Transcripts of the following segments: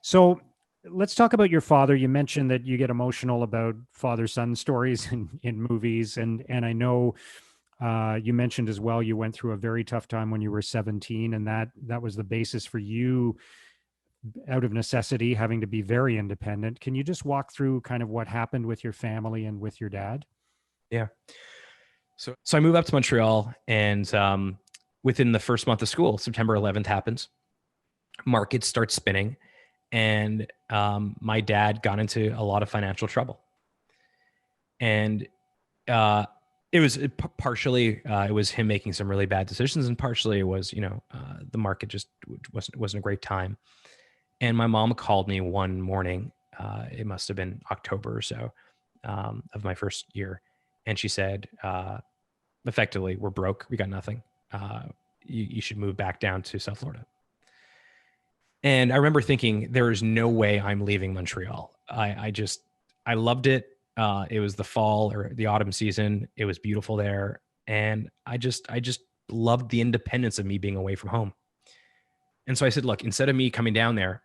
So let's talk about your father. You mentioned that you get emotional about father-son stories in movies. And I know you mentioned as well, you went through a very tough time when you were 17, and that was the basis for you, out of necessity, having to be very independent. Can you just walk through kind of what happened with your family and with your dad? Yeah. So I move up to Montreal, and within the first month of school, September 11th happens. Markets start spinning, and my dad got into a lot of financial trouble. And uh, it was partially it was him making some really bad decisions, and partially it was the market just wasn't a great time. And my mom called me one morning. It must have been October or so of my first year, and she said, effectively, we're broke. We got nothing. You should move back down to South Florida. And I remember thinking, there is no way I'm leaving Montreal. I loved it. It was the fall or the autumn season. It was beautiful there. And I just loved the independence of me being away from home. And so I said, look, instead of me coming down there,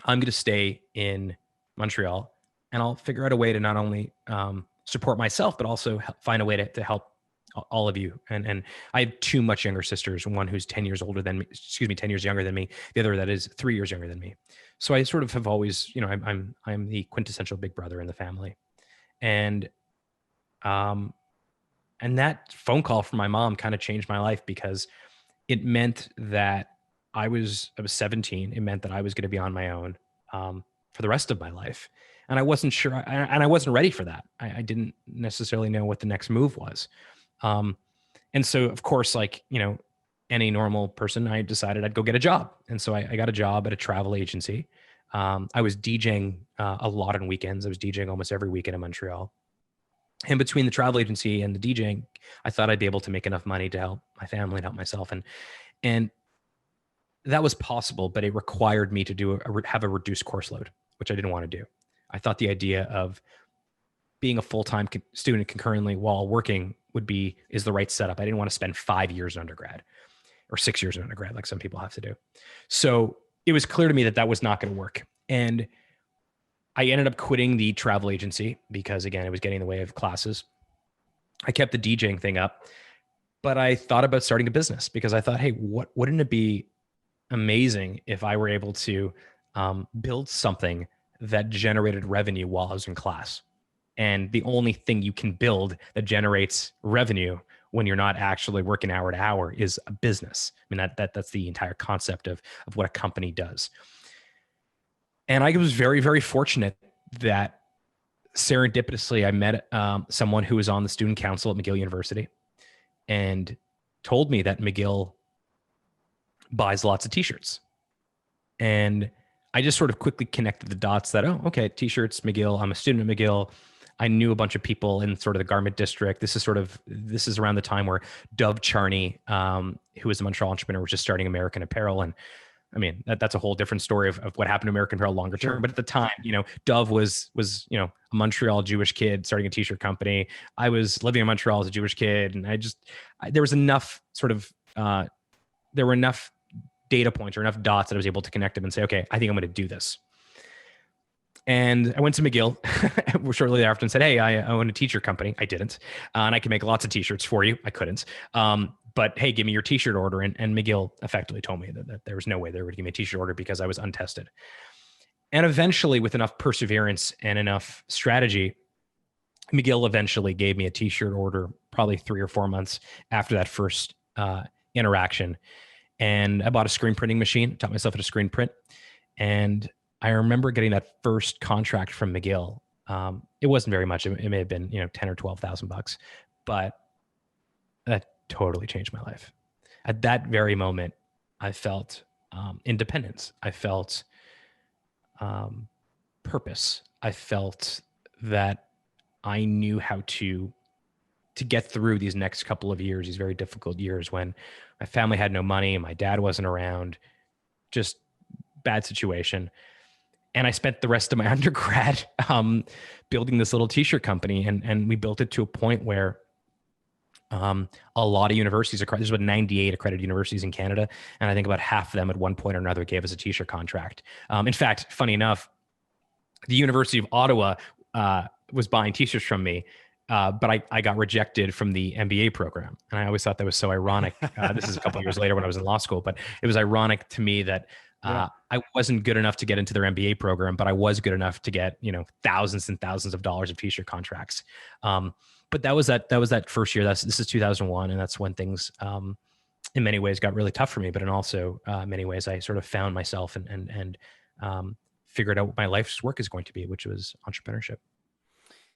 I'm going to stay in Montreal, and I'll figure out a way to not only support myself, but also find a way to help all of you. And I have two much younger sisters, one who's 10 years older than me, 10 years younger than me, the other that is 3 years younger than me. So I sort of have always, I'm the quintessential big brother in the family. And that phone call from my mom kind of changed my life, because it meant that I was 17. It meant that I was going to be on my own for the rest of my life. And I wasn't sure, and I wasn't ready for that. I didn't necessarily know what the next move was. And so, of course, like, any normal person, I decided I'd go get a job. And so I got a job at a travel agency. I was DJing a lot on weekends. I was DJing almost every weekend in Montreal. And between the travel agency and the DJing, I thought I'd be able to make enough money to help my family and help myself. And that was possible, but it required me to have a reduced course load, which I didn't want to do. I thought the idea of being a full-time student concurrently while working is the right setup. I didn't want to spend 5 years in undergrad or 6 years in undergrad, like some people have to do. So it was clear to me that that was not going to work. And I ended up quitting the travel agency because, again, it was getting in the way of classes. I kept the DJing thing up, but I thought about starting a business, because I thought, hey, wouldn't it be amazing if I were able to build something that generated revenue while I was in class? And the only thing you can build that generates revenue when you're not actually working hour to hour is a business. I mean, that's the entire concept of what a company does. And I was very, very fortunate that serendipitously I met someone who was on the student council at McGill University and told me that McGill buys lots of t-shirts. And I just sort of quickly connected the dots that, oh, okay, t-shirts, McGill, I'm a student at McGill. I knew a bunch of people in sort of the garment district. This is around the time where Dove Charney, who was a Montreal entrepreneur, was just starting American Apparel. And I mean, that's a whole different story of what happened to American Apparel longer term. Sure. But at the time, Dove was a Montreal Jewish kid starting a t-shirt company. I was living in Montreal as a Jewish kid. And there was enough there were enough data points or enough dots that I was able to connect them and say, okay, I think I'm going to do this. And I went to McGill shortly thereafter and said, hey, I own a t-shirt company. I didn't. And I can make lots of t-shirts for you. I couldn't. But hey, give me your t-shirt order. And McGill effectively told me that there was no way they would give me a t-shirt order because I was untested. And eventually, with enough perseverance and enough strategy, McGill eventually gave me a t-shirt order probably 3 or 4 months after that first interaction. And I bought a screen printing machine, taught myself how to screen print. And I remember getting that first contract from McGill. It wasn't very much. It may have been, $10,000 or $12,000, but that totally changed my life. At that very moment, I felt independence. I felt purpose. I felt that I knew how to get through these next couple of years, these very difficult years when my family had no money, my dad wasn't around, just bad situation. And I spent the rest of my undergrad building this little t-shirt company. And we built it to a point where A lot of universities, there's about 98 accredited universities in Canada, and I think about half of them at one point or another gave us a t-shirt contract. In fact, funny enough, the University of Ottawa was buying t-shirts from me, but I got rejected from the MBA program. And I always thought that was so ironic. This is a couple of years later when I was in law school, but it was ironic to me that I wasn't good enough to get into their MBA program, but I was good enough to get, thousands and thousands of dollars of t-shirt contracts. But that was that first year. This is 2001. And that's when things, in many ways got really tough for me, but in also many ways I sort of found myself and figured out what my life's work is going to be, which was entrepreneurship.